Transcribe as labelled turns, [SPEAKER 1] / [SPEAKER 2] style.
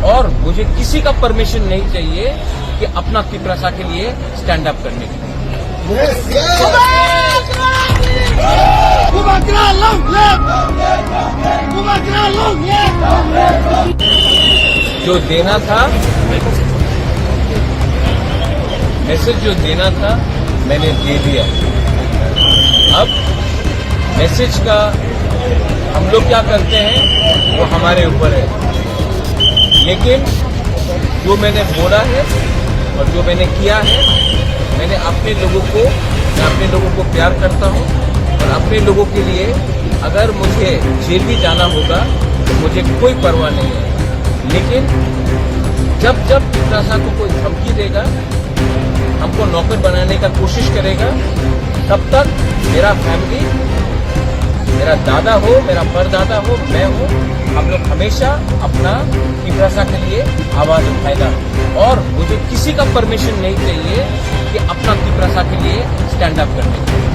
[SPEAKER 1] और मुझे किसी का परमिशन नहीं चाहिए कि अपना पिपरासा के लिए स्टैंड अप करने के लिए। जो देना था, मैसेज जो देना था मैंने दे दिया। अब मैसेज का हम लोग क्या करते हैं वो हमारे ऊपर है, लेकिन जो मैंने बोला है और जो मैंने किया है, मैं अपने लोगों को प्यार करता हूं और अपने लोगों के लिए अगर मुझे जेल भी जाना होगा तो मुझे कोई परवाह नहीं है। लेकिन जब पिपरासा को कोई धमकी देगा, हमको नौकर बनाने का कोशिश करेगा, तब तक मेरा फैमिली, मेरा दादा हो, मेरा परदादा हो, मैं हूं, हम लोग हमेशा अपना पिपरासा के लिए आवाज उठाएगा। और मुझे किसी का परमिशन नहीं चाहिए कि अपना पिपरासा के लिए स्टैंड अप करने।